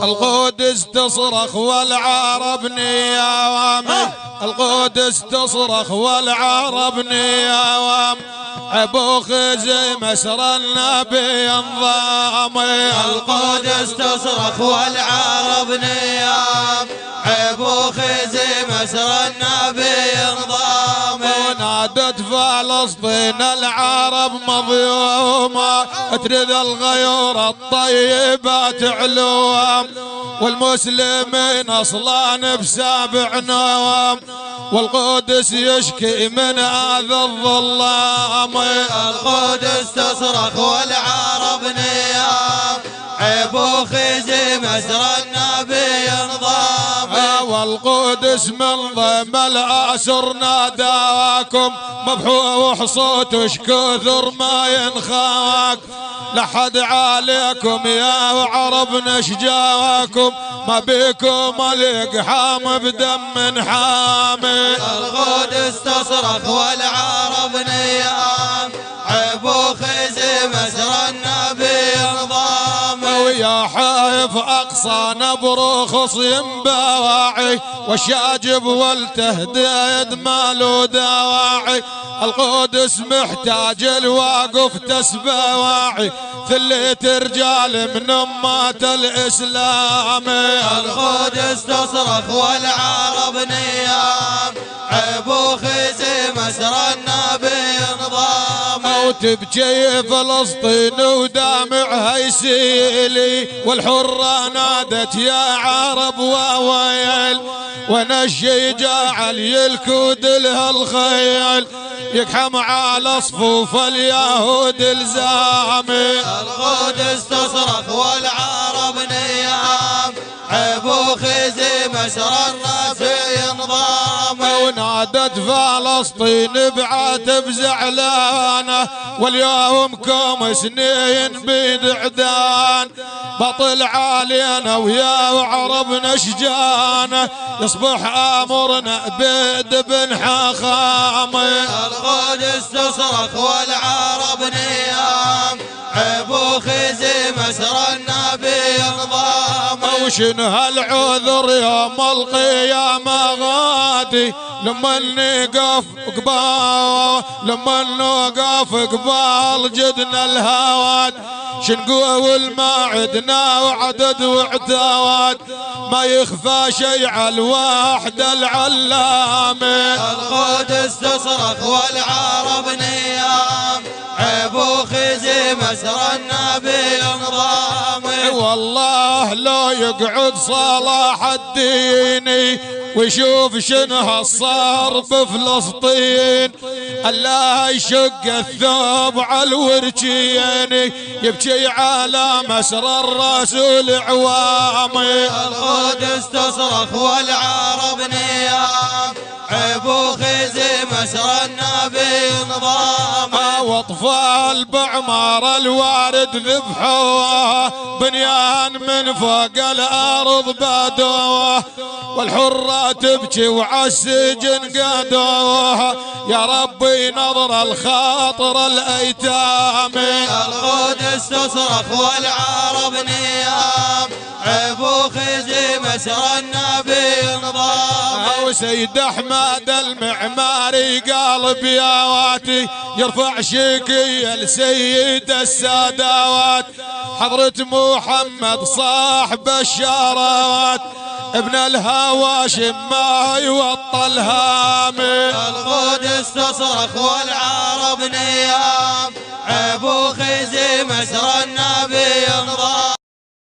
القدس تصرخ والعرب نيام، القدس تصرخ والعرب نيام، ابو خزيم اسر النبي انضام. القدس تصرخ والعرب نيام، ابو خزيم اسر النبي انضام. ونادت فلسطين العرب مظلومه، تريد الغيور الطيبات علوم، والمسلمين اصلا بسابع نوم، والقدس يشكي من هذا الظلام. القدس تصرخ والعرب نيام، ابو خزيم اسر النبي انضام. والقدس من ضم الاسر ناداكم، مبحوح صوتش كثر ما ينخاك، لحد عليكم يا عرب نشجاكم، ما بيكم الاقحام بدم حامي. القدس تصرخ والعرب نيام، ابو خزيم اسر النبي انضام. ويا حايف اقصى نبرخص ينبواعي، والشاجب والتهديد ما له دواعي، القدس محتاج الواقف تسبواعي، ثليت رجال من امات الاسلام. القدس تصرخ والعرب نيام، ابو خزيم اسر النبي انضام. وتبكي فلسطين ودامعها يسيلي، والحرة نادت يا عرب وويل، وانا الشجاع يلكود لها الخيل، يقحم على صفوف اليهود الزامي. القدس تصرخ والعرب نيام، ابو خزيم اسر النبي انضام. ونادت فلسطين بعتب زعلانه، واليوم كم سنين بيد عدان، بطل علينا ويا عرب نشجانه، يصبح امرنا بيد بن حخام. القدس تصرخ والعرب نيام، ابو خزيم اسر النبي انضام. وشن هالعذر يوم القيامة غادي، لما نقف قبال جدنا الهواد، شنقول ما عدنا وعدد واعتواد، ما يخفى شيء على الواحد العلام. القدس تصرخ والعرب نيام، ابو خزيم اسر النبي انضام. والله لو يقعد صلاح الديني ويشوف شنو صار بفلسطين، الله يشق الثوب على الورجين، يبكي على مسر الرسول عوامي. القدس تصرخ والعرب نيام، ابو خزيم اسر النبي انضام. واطفال بعمار الوارد ذبحوه، بنيان من فوق الارض بادوه، والحرة تبكي وعالسجن قادوها، يا ربي نظر الخاطر الايتام. القدس تصرخ والعرب نيام، ابو خزيم اسر النبي انضام. وسيد احمد المعماري قال بياواتي، يرفع شكي لسيد السادات، حضرة محمد صاحب الشارات، ابن الهواشم ما يوطى الهامي. القدس تصرخ والعرب نيام، ابو خزيم اسر النبي